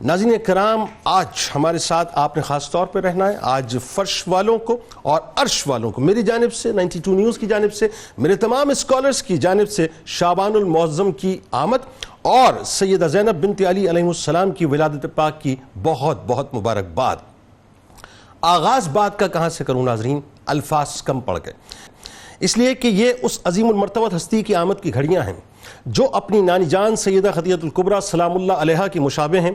ناظرین کرام، آج ہمارے ساتھ آپ نے خاص طور پر رہنا ہے۔ آج فرش والوں کو اور عرش والوں کو میری جانب سے، 92 نیوز کی جانب سے، میرے تمام اسکالرز کی جانب سے شعبان المعظم کی آمد اور سیدہ زینب بنت علی علیہ السلام کی ولادت پاک کی بہت بہت مبارکباد۔ آغاز بات کا کہاں سے کروں ناظرین، الفاظ کم پڑ گئے، اس لیے کہ یہ اس عظیم المرتبت ہستی کی آمد کی گھڑیاں ہیں جو اپنی نانی جان سیدہ خدیجہ الکبریٰ سلام اللہ علیہا کی مشابہ ہیں۔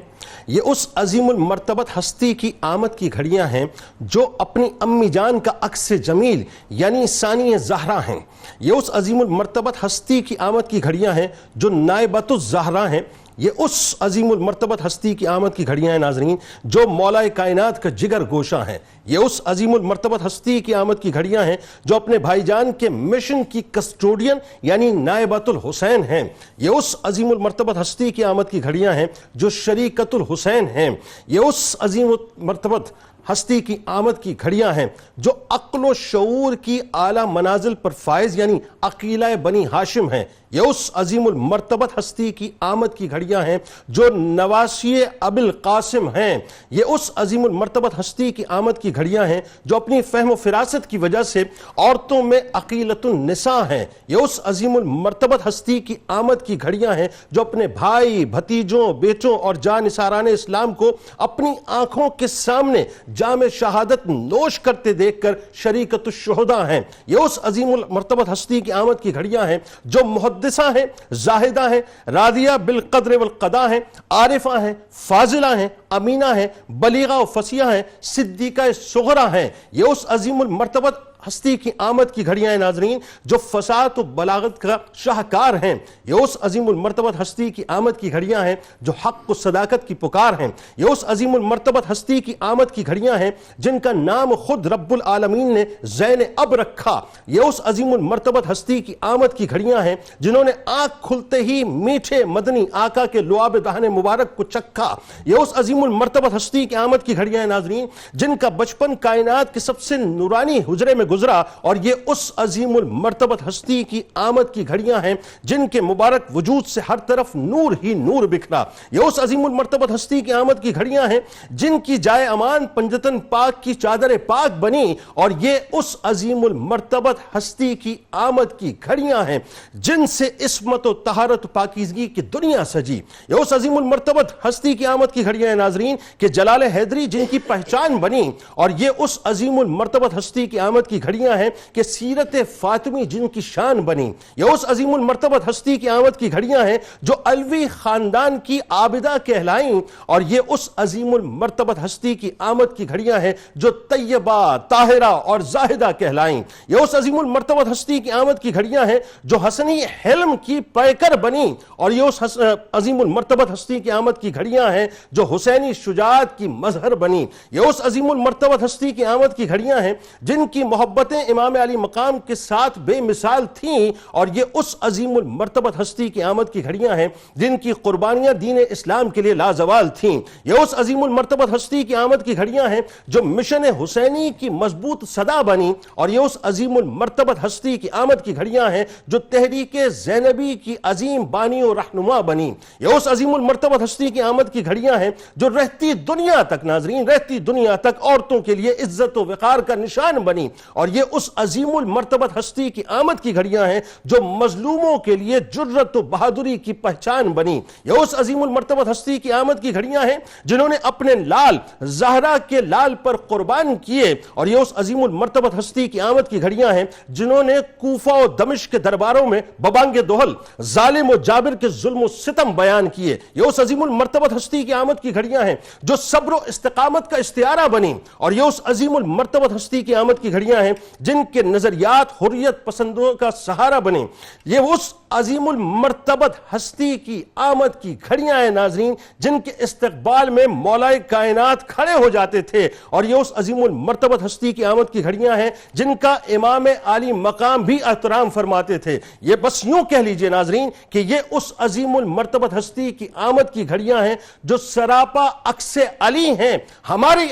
یہ اس عظیم المرتبت ہستی کی آمد کی گھڑیاں ہیں جو اپنی امی جان کا عکس جمیل یعنی ثانی زہرا ہیں۔ یہ اس عظیم المرتبت ہستی کی آمد کی گھڑیاں ہیں جو نائبۃ الزہرا ہیں۔ یہ اس عظیم المرتبت ہستی کی آمد کی گھڑیاں ہیں ناظرین جو مولا کائنات کا جگر گوشہ ہیں۔ یہ اس عظیم المرتبت ہستی کی آمد کی گھڑیاں ہیں جو اپنے بھائی جان کے مشن کی کسٹوڈین یعنی نائبۃ الحسین ہیں۔ یہ اس عظیم المرتبت ہستی کی آمد کی گھڑیاں ہیں جو شریکۃ الحسین ہیں۔ یہ اس عظیم المرتبت ہستی کی آمد کی گھڑیاں ہیں جو عقل و شعور کی اعلیٰ منازل پر فائز یعنی عقیلہ بنی ہاشم ہیں۔ یہ اس عظیم المرتبت ہستی کی آمد کی گھڑیاں ہیں جو نواسی ابی القاسم ہیں۔ یہ اس عظیم المرتبت ہستی کی آمد کی گھڑیاں ہیں جو اپنی فہم و فراست کی وجہ سے عورتوں میں عقیلۃ النساء ہیں۔ یہ اس عظیم المرتبت ہستی کی آمد کی گھڑیاں ہیں جو اپنے بھائی، بھتیجوں، بیٹوں اور جانثاران اسلام کو اپنی آنکھوں کے سامنے جام شہادت نوش کرتے دیکھ کر شریکۃ الشہداء ہیں۔ یہ اس عظیم المرتبت ہستی کی آمد کی گھڑیاں ہیں جو محدثہ ہیں، زاہدہ ہیں، راضیہ بالقدر والقضاء ہیں، عارفہ ہیں، فاضلہ ہیں، امینہ ہیں، بلیغہ و فصیحہ ہیں، صدیقہ صغریٰ ہیں۔ یہ اس عظیم المرتبت ہستی کی آمد کی گھڑیاں ہیں ناظرین جو فصاحت و بلاغت کا شاہکار ہیں۔ یہ اس عظیم المرتبت ہستی کی آمد کی گھڑیاں ہیں جو حق و صداقت کی پکار ہیں۔ یہ اس عظیم المرتبت ہستی کی آمد کی گھڑیاں ہیں جن کا نام خود رب العالمین نے زین اب رکھا۔ یہ اس عظیم المرتبت ہستی کی آمد کی گھڑیاں ہیں جنہوں نے آنکھ کھلتے ہی میٹھے مدنی آقا کے لعاب دہن مبارک کو چکھا۔ یہ اس عظیم المرتبت ہستی کی آمد کی گھڑیاں ہیں ناظرین جن کا بچپن کائنات کے سب سے نورانی حجرے میں گزرا، اور یہ اس عظیم المرتبت ہستی کی آمد کی گھڑیاں ہیں جن کے مبارک وجود سے ہر طرف نور ہی نور بکھرا۔ یہ اس عظیم المرتبت ہستی کی آمد کی گھڑیاں ہیں جن کی جائے امان پنجتن پاک کی چادر پاک بنی، اور یہ اس عظیم المرتبت ہستی کی آمد کی گھڑیاں ہیں جن سے عصمت و طہارت و پاکیزگی کی دنیا سجی۔ یہ اس عظیم المرتبت ہستی کی آمد کی گھڑیاں ہیں ناظرین کہ جلال حیدری جن کی پہچان بنی، اور یہ اس عظیم المرتبت ہستی کی آمد کی گھڑیاں ہیں کہ سیرت فاطمی جن کی شان بنی۔ یہ اس عظیم المرتبت ہستی کی آمد کی گھڑیاں ہیں جو علوی خاندان کی عابدہ کہلائیں، اور یہ اس عظیم المرتبت ہستی کی آمد کی گھڑیاں ہیں جو طیبہ، طاہرہ اور زاہدہ کہلائیں۔ یہ اس عظیم المرتبت ہستی کی آمد کی گھڑیاں ہیں جو حسنی حلم کی پیکر بنی، اور یہ اس عظیم المرتبت ہستی کی آمد کی گھڑیاں ہیں جو حسینی شجاعت کی مظہر بنی۔ یہ اس عظیم المرتبت ہستی کی آمد کی گھڑیاں ہیں جن کی محبتیں امام علی مقام کے ساتھ بے مثال تھیں، اور یہ اس عظیم المرتبت ہستی کی آمد کی گھڑیاں ہیں جن کی قربانیاں دین اسلام کے لیے لازوال تھیں۔ یہ اس عظیم المرتبت ہستی کی آمد کی گھڑیاں ہیں جو مشن حسینی کی مضبوط صدا بنی، اور یہ اس عظیم المرتبت ہستی کی آمد کی گھڑیاں ہیں جو تحریک زینبی کی عظیم بانی و رہنما بنی۔ یہ اس عظیم المرتبت ہستی کی آمد کی گھڑیاں ہیں جو رہتی دنیا تک ناظرین، رہتی دنیا تک عورتوں کے لیے عزت و وقار کا نشان بنی، اور یہ اس عظیم المرتبت ہستی کی آمد کی گھڑیاں ہیں جو مظلوموں کے لیے جرت و بہادری کی پہچان بنی۔ یہ اس عظیم المرتبت ہستی کی آمد کی گھڑیاں ہیں جنہوں نے اپنے لال زہرا کے لال پر قربان کیے، اور یہ اس عظیم المرتبت ہستی کی آمد کی گھڑیاں ہیں جنہوں نے کوفہ و دمشق کے درباروں میں ببانگ دہل ظالم و جابر کے ظلم و ستم بیان کیے۔ یہ اس عظیم المرتبت ہستی کی آمد کی گھڑیاں ہیں جو صبر و استقامت کا استعارہ بنی، اور یہ اس عظیم المرتبت ہستی کی آمد کی گھڑیاں ہیں جن کے نظریات حریت پسندوں کا سہارا بنے۔ یہ اس عظیم المرتبت ہستی کی آمد کی گھڑیاں ہیں ناظرین جن کے استقبال میں مولا کائنات کھڑے ہو جاتے تھے، اور یہ اس عظیم المرتبت ہستی کی آمد کی گھڑیاں ہیں جن کا امام علی مقام بھی احترام فرماتے تھے۔ یہ بس یوں کہہ لیجئے ناظرین کہ یہ اس عظیم المرتبت ہستی کی آمد کی گھڑیاں ہیں جو سراپا عکس علی ہیں۔ ہماری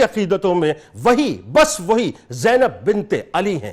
عقیدتوں میں وہی، بس وہی زینب بنت علی ہیں۔